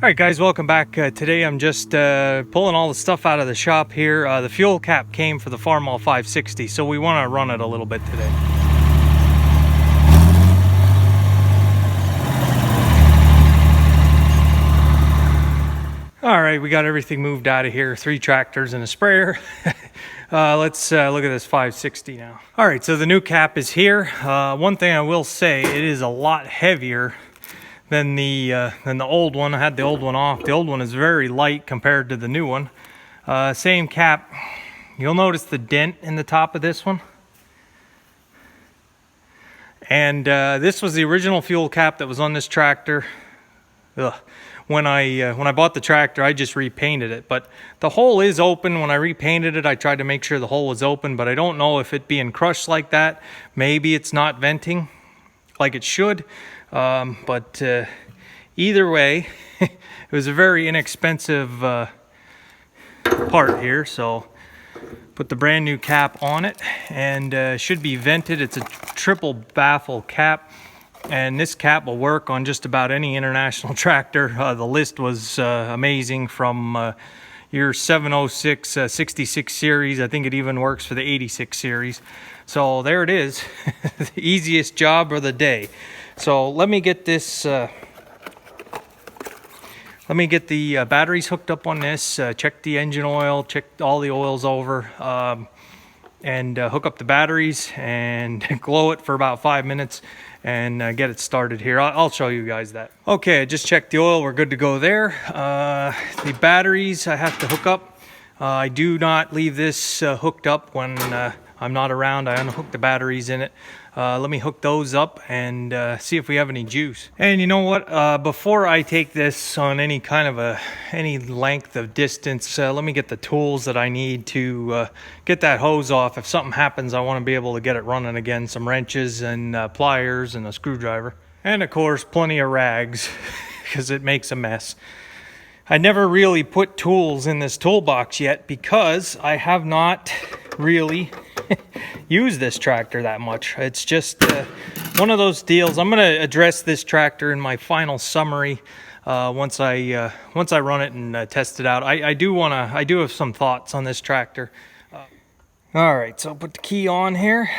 Alright guys, welcome back. Today I'm just pulling all the stuff out of the shop here. The fuel cap came for the Farmall 560, so we want to run it a little bit today. Alright, we got everything moved out of here. 3 tractors and a sprayer. Let's look at this 560 now. Alright, so the new cap is here. One thing I will say, it is a lot heavier than the old one. I had the old one off. The old one is very light compared to the new one. Same cap. You'll notice the dent in the top of this one. And this was the original fuel cap that was on this tractor. Ugh. When I bought the tractor, I just repainted it, but the hole is open. When I repainted it, I tried to make sure the hole was open, but I don't know if it being crushed like that, maybe it's not venting like it should. But either way, it was a very inexpensive part here, so put the brand new cap on it, and should be vented. It's a triple baffle cap, and this cap will work on just about any international tractor. The list was amazing, from your 706 66 series. I think it even works for the 86 series. So there it is. The easiest job of the day. So let me get this, let me get the batteries hooked up on this, check the engine oil, check all the oils over, and hook up the batteries and glow it for about 5 minutes and get it started here. I'll show you guys that. Okay, I just checked the oil. We're good to go there. The batteries I have to hook up. I do not leave this hooked up when I'm not around. I unhook the batteries in it. Let me hook those up and see if we have any juice. And you know what? Before I take this on any kind of any length of distance, let me get the tools that I need to get that hose off. If something happens, I want to be able to get it running again. Some wrenches and pliers and a screwdriver. And of course, plenty of rags because it makes a mess. I never really put tools in this toolbox yet because I have not really use this tractor that much. It's just one of those deals. I'm going to address this tractor in my final summary once I run it and test it out. I do have some thoughts on this tractor. All right, so I'll put the key on here.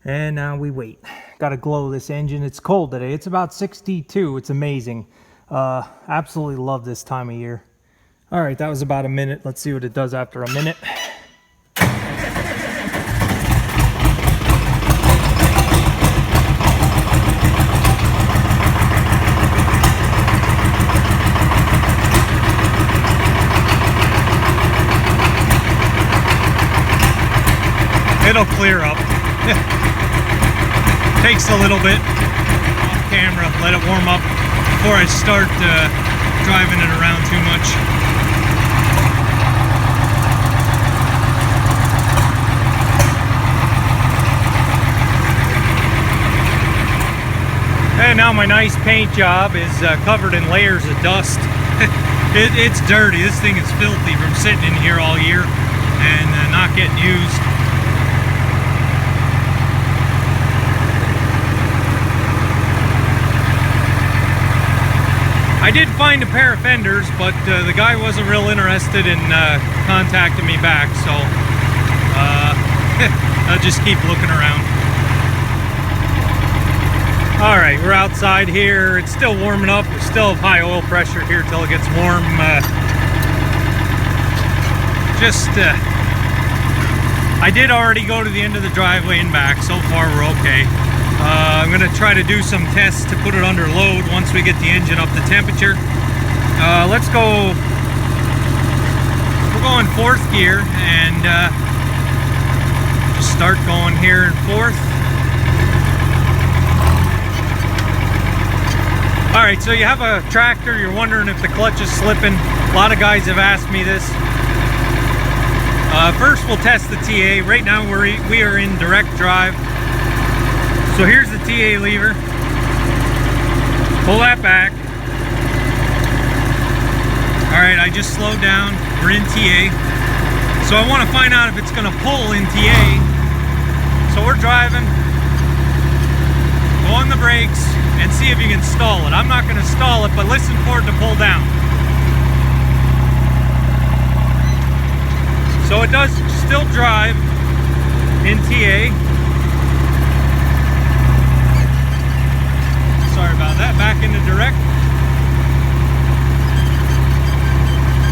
And now we wait. Got to glow this engine. It's cold today. It's about 62. It's amazing. Absolutely love this time of year. All right, that was about a minute. Let's see what it does after a minute. It'll clear up. Takes a little bit off camera. Let it warm up before I start driving it around too much. And now my nice paint job is covered in layers of dust. It's dirty. This thing is filthy from sitting in here all year and not getting used. I did find a pair of fenders, but the guy wasn't real interested in contacting me back, so I'll just keep looking around. All right, we're outside here. It's still warming up. We still have high oil pressure here till it gets warm. I did already go to the end of the driveway and back. So far, we're okay. I'm gonna try to do some tests to put it under load once we get the engine up to temperature. Let's go. We're going 4th gear and just start going here in 4th. All right, so you have a tractor, you're wondering if the clutch is slipping. A lot of guys have asked me this. First, we'll test the TA. Right now, we are in direct drive. So here's the TA lever. Pull that back. All right, I just slowed down. We're in TA. So I want to find out if it's going to pull in TA. So we're driving. Go on the brakes and see if you can stall it. I'm not going to stall it, but listen for it to pull down. So it does still drive in TA. Sorry about that. Back into direct.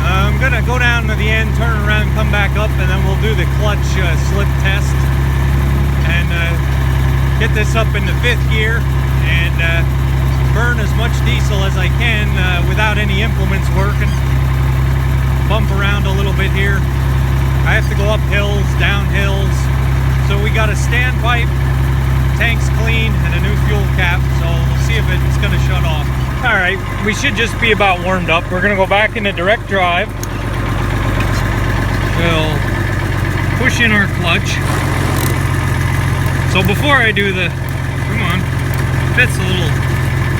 I'm gonna go down to the end, turn around, come back up, and then we'll do the clutch slip test and get this up into 5th gear and burn as much diesel as I can without any implements working. Bump around a little bit here. I have to go up hills, down hills. So we got a standpipe, tanks clean, and a new fuel cap. So we'll see if it's gonna shut off. All right, we should just be about warmed up. We're gonna go back into direct drive. We'll push in our clutch. So before I do the, come on, fits a little,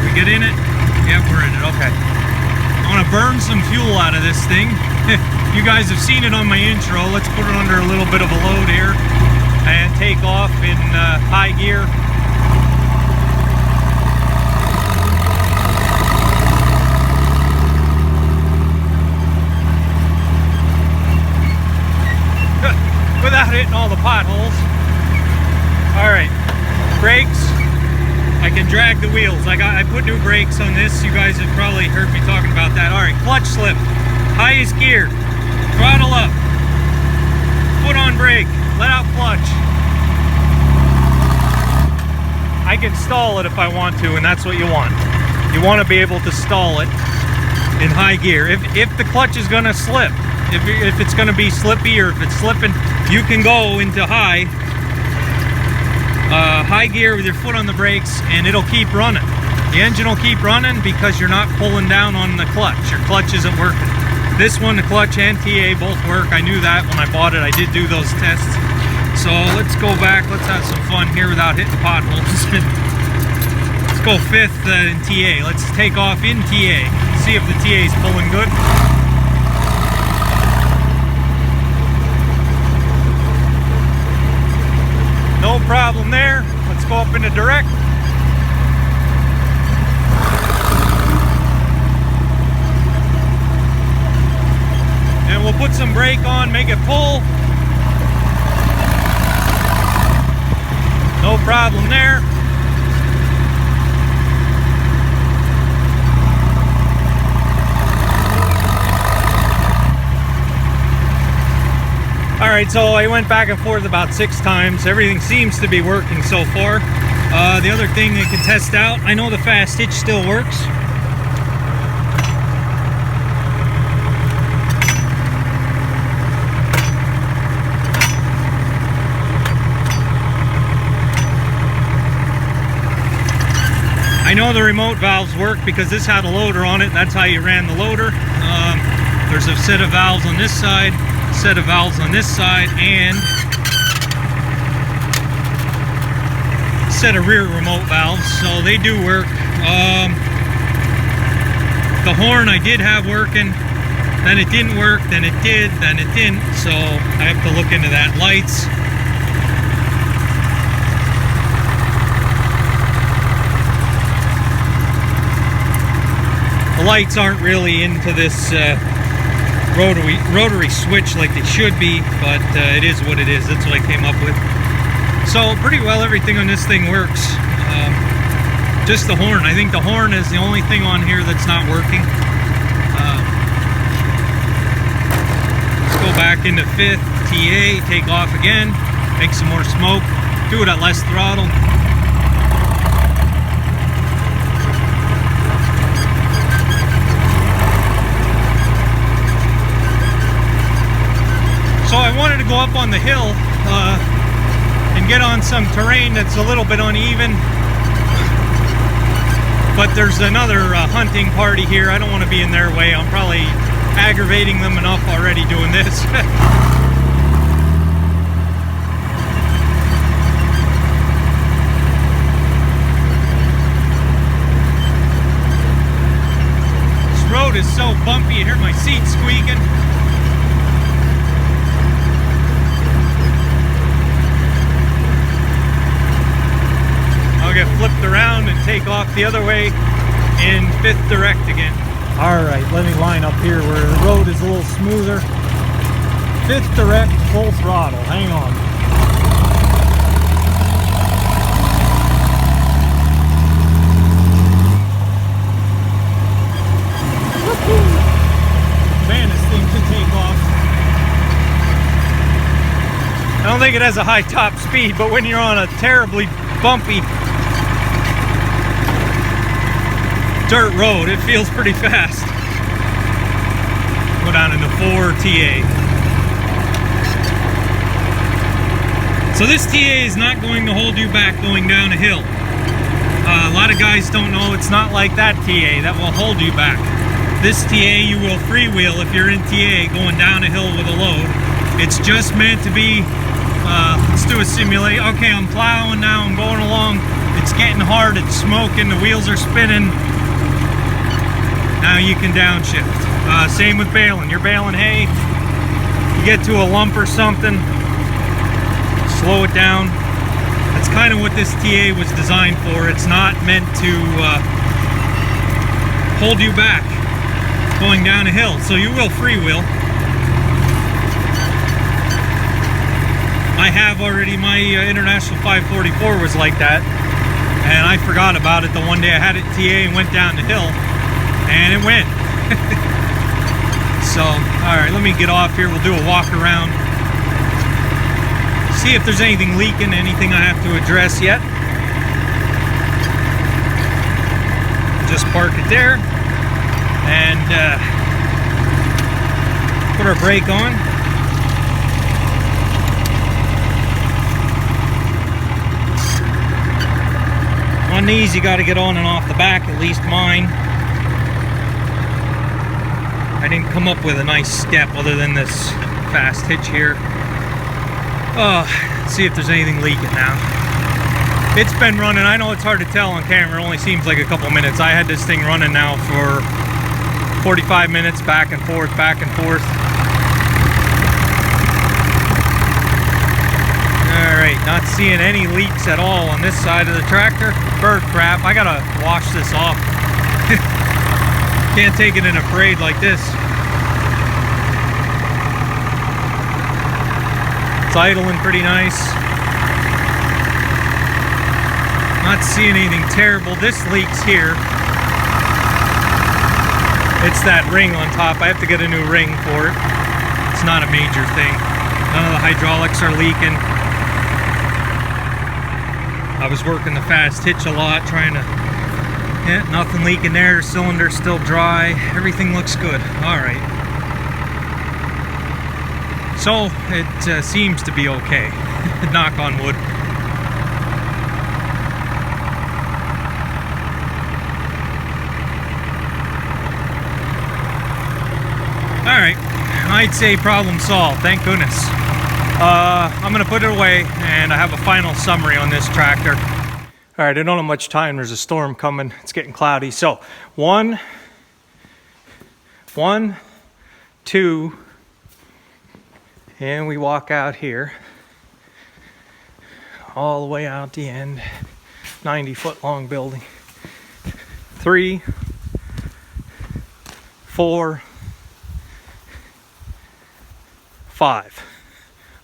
we get in it? Yeah, we're in it, okay. I wanna burn some fuel out of this thing. You guys have seen it on my intro. Let's put it under a little bit of a load here and take off in high gear. Without hitting all the potholes. All right, brakes. I can drag the wheels. I put new brakes on this. You guys have probably heard me talking about that. All right, clutch slip, highest gear, throttle up, foot on brake, let out clutch. I can stall it if I want to, and that's what you want. You want to be able to stall it in high gear. If the clutch is gonna slip, if it's going to be slippy or if it's slipping, you can go into high gear with your foot on the brakes and it'll keep running. The engine will keep running because you're not pulling down on the clutch. Your clutch isn't working. This one, the clutch and TA both work. I knew that when I bought it. I did do those tests. So let's go back. Let's have some fun here without hitting potholes. Let's go 5th in TA. Let's take off in TA. See if the TA is pulling good. No problem there. Let's go up into direct. And we'll put some brake on, make it pull. No problem there. Alright, so I went back and forth about 6 times. Everything seems to be working so far. The other thing I can test out, I know the fast hitch still works. I know the remote valves work because this had a loader on it. That's how you ran the loader. There's a set of valves on this side, set of valves on this side, and a set of rear remote valves, so they do work. The horn I did have working, then it didn't work, then it did, then it didn't, so I have to look into that. Lights. The lights aren't really into this rotary switch like they should be, but it is what it is. That's what I came up with. So pretty well everything on this thing works. Just the horn. I think the horn is the only thing on here that's not working. Let's go back into 5th, TA, take off again, make some more smoke, do it at less throttle. So I wanted to go up on the hill and get on some terrain that's a little bit uneven. But there's another hunting party here. I don't want to be in their way. I'm probably aggravating them enough already doing this. This road is so bumpy. You hear my seat squeaking. I'll get flipped around and take off the other way in 5th direct again. All right, let me line up here where the road is a little smoother. 5th direct, full throttle. Hang on. Man, this thing could take off. I don't think it has a high top speed, but when you're on a terribly bumpy dirt road, it feels pretty fast. Go down into 4 TA. So this TA is not going to hold you back going down a hill. A lot of guys don't know it's not like that TA that will hold you back. This TA you will freewheel if you're in TA going down a hill with a load. It's just meant to be, let's do a simulate. Okay, I'm plowing now, I'm going along. It's getting hard, it's smoking, the wheels are spinning. Now you can downshift. Same with baling. You're baling hay, you get to a lump or something, slow it down. That's kind of what this TA was designed for. It's not meant to hold you back going down a hill, so you will freewheel. I have already, my International 544 was like that, and I forgot about it the one day I had it TA and went down the hill, and it went. So, alright, let me get off here, we'll do a walk around. See if there's anything leaking, anything I have to address yet. Just park it there. And put our brake on. On these you got to get on and off the back, at least mine. I didn't come up with a nice step other than this fast hitch here. See if there's anything leaking now. It's been running, I know it's hard to tell on camera, it only seems like a couple minutes. I had this thing running now for 45 minutes, back and forth, back and forth. Alright, not seeing any leaks at all on this side of the tractor. Bird crap, I gotta wash this off. Can't take it in a parade like this. It's idling pretty nice. Not seeing anything terrible. This leaks here. It's that ring on top. I have to get a new ring for it. It's not a major thing. None of the hydraulics are leaking. I was working the fast hitch a lot, trying to, yeah, nothing leaking there. Cylinder's still dry. Everything looks good. All right. So it seems to be okay. Knock on wood. All right, I'd say problem solved, thank goodness. I'm gonna put it away and I have a final summary on this tractor. All right, I don't have much time, there's a storm coming, it's getting cloudy. So, one, two, and we walk out here, all the way out the end, 90-foot long building. 3, 4, 5.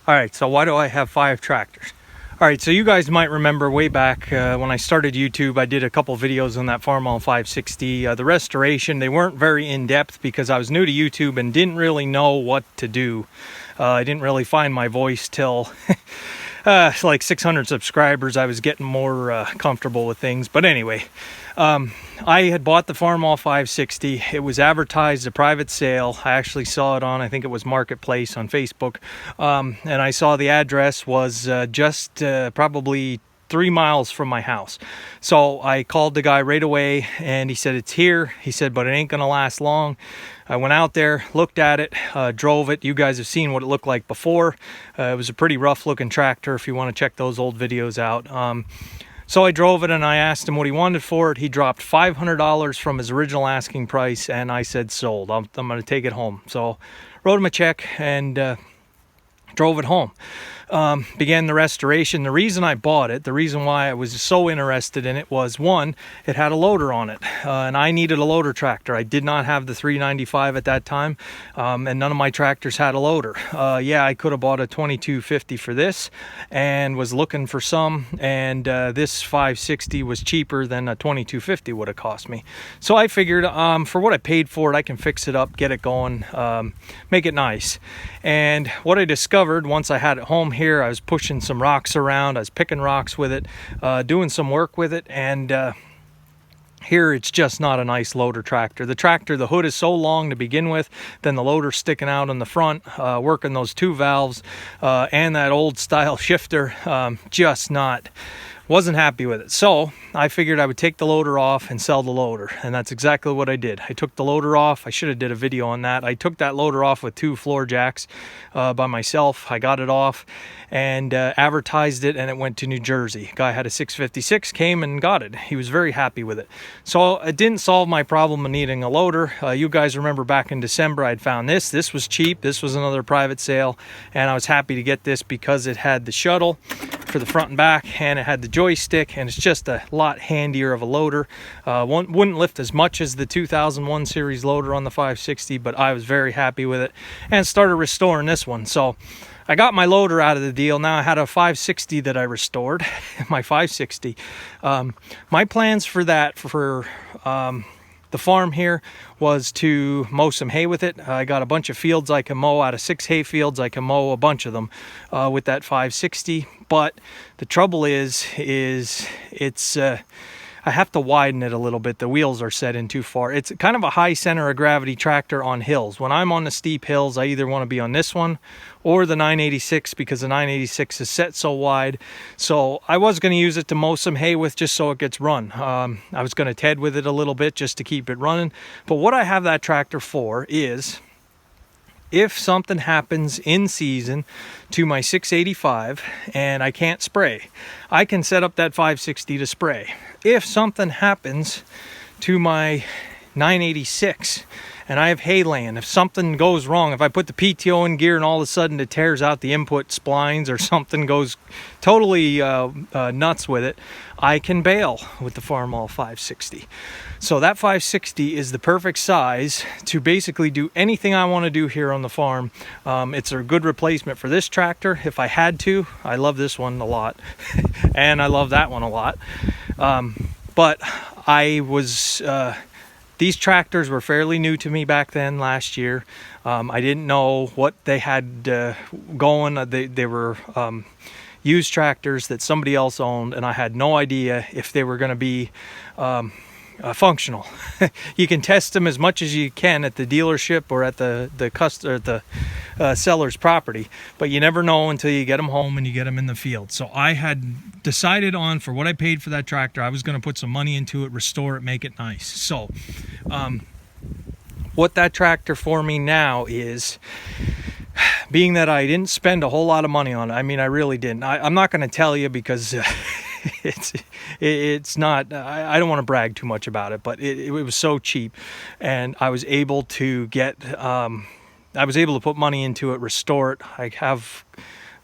All right, so why do I have 5 tractors? All right, so you guys might remember way back when I started YouTube, I did a couple videos on that Farmall 560. The restoration, they weren't very in-depth because I was new to YouTube and didn't really know what to do. I didn't really find my voice till like 600 subscribers. I was getting more comfortable with things. But anyway, I had bought the Farmall 560. It was advertised a private sale. I actually saw it on, I think it was Marketplace on Facebook. And I saw the address was just probably 3 miles from my house. So I called the guy right away and he said, it's here. He said, but it ain't gonna last long. I went out there, looked at it, drove it. You guys have seen what it looked like before. It was a pretty rough looking tractor if you want to check those old videos out. So I drove it and I asked him what he wanted for it. He dropped $500 from his original asking price and I said sold. I'm going to take it home. So wrote him a check and drove it home. Began the restoration. The reason I bought it, the reason why I was so interested in it was, one, it had a loader on it, and I needed a loader tractor. I did not have the 395 at that time, and none of my tractors had a loader. Yeah, I could have bought a 2250 for this and was looking for some, and this 560 was cheaper than a 2250 would have cost me. So I figured for what I paid for it, I can fix it up, get it going, make it nice. And what I discovered once I had it home here, I was pushing some rocks around, I was picking rocks with it, doing some work with it, and here it's just not a nice loader tractor. The hood is so long to begin with, then the loader sticking out in the front, working those two valves, and that old style shifter, wasn't happy with it. So I figured I would take the loader off and sell the loader, and that's exactly what I did. I took the loader off. I should have did a video on that. I took that loader off with 2 floor jacks by myself. I got it off and advertised it, and it went to New Jersey. Guy had a 656, came and got it. He was very happy with it. So it didn't solve my problem of needing a loader. You guys remember back in December I'd found this. This was cheap. This was another private sale, and I was happy to get this because it had the shuttle for the front and back, and it had the joystick, and it's just a lot handier of a loader. Wouldn't lift as much as the 2001 series loader on the 560, but I was very happy with it and started restoring this one. So I got my loader out of the deal. Now I had a 560 that I restored, my 560. My plans for that, for the farm here, was to mow some hay with it. I got a bunch of fields I can mow. Out of 6 hay fields, I can mow a bunch of them with that 560. But the trouble is it's I have to widen it a little bit. The wheels are set in too far. It's kind of a high center of gravity tractor on hills. When I'm on the steep hills, I either want to be on this one or the 986, because the 986 is set so wide. So I was going to use it to mow some hay with, just so it gets run. I was going to TED with it a little bit just to keep it running. But what I have that tractor for is, if something happens in season to my 685 and I can't spray, I can set up that 560 to spray. If something happens to my 986 and I have hay laying, if something goes wrong, if I put the PTO in gear and all of a sudden it tears out the input splines, or something goes totally nuts with it, I can bail with the Farmall 560. So that 560 is the perfect size to basically do anything I want to do here on the farm. It's a good replacement for this tractor if I had to. I love this one a lot and I love that one a lot. But these tractors were fairly new to me back then last year. I didn't know what they had going. They were used tractors that somebody else owned, and I had no idea if they were going to be functional. You can test them as much as you can at the dealership or at the seller's property, but you never know until you get them home and you get them in the field. So I had decided on, for what I paid for that tractor, I was going to put some money into it, restore it, make it nice. So what that tractor for me now is, being that I didn't spend a whole lot of money on it. I mean, I really didn't. I'm not going to tell you because it's not, I don't want to brag too much about it, but it was so cheap, and I was able to put money into it, restore it. I have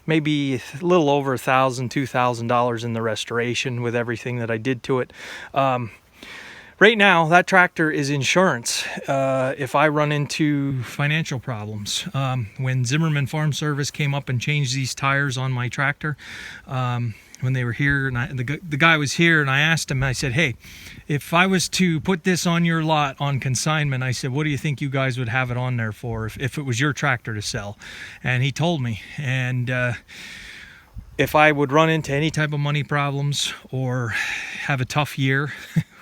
maybe a little over $1,000–$2,000 in the restoration with everything that I did to it. Right now, that tractor is insurance. If I run into financial problems, when Zimmerman Farm Service came up and changed these tires on my tractor, when they were here, and the guy was here, and I asked him, I said, hey, if I was to put this on your lot on consignment, I said, what do you think you guys would have it on there for if it was your tractor to sell? And he told me, and if I would run into any type of money problems or have a tough year,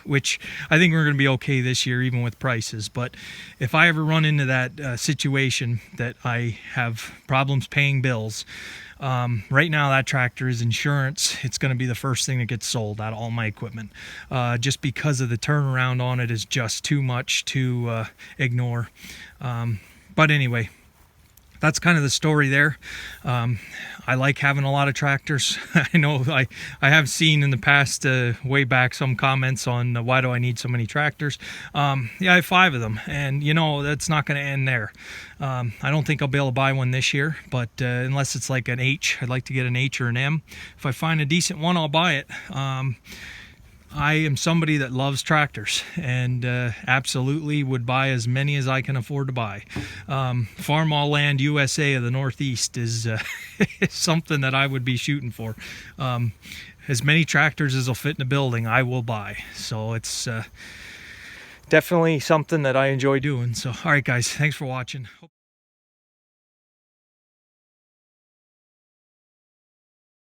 which I think we're going to be okay this year, even with prices. But if I ever run into that situation that I have problems paying bills, right now that tractor is insurance. It's going to be the first thing that gets sold out of all my equipment, just because of the turnaround on it is just too much to ignore. But anyway, that's kind of the story there. I like having a lot of tractors. I know I have seen in the past, way back, some comments on why do I need so many tractors. Yeah, I have 5 of them, and you know, that's not going to end there. I don't think I'll be able to buy one this year, but unless it's like an H, I'd like to get an H or an M. If I find a decent one, I'll buy it. I am somebody that loves tractors, and absolutely would buy as many as I can afford to buy. Farmall Land USA of the Northeast is something that I would be shooting for. As many tractors as will fit in a building, I will buy. So it's definitely something that I enjoy doing. So, all right, guys, thanks for watching.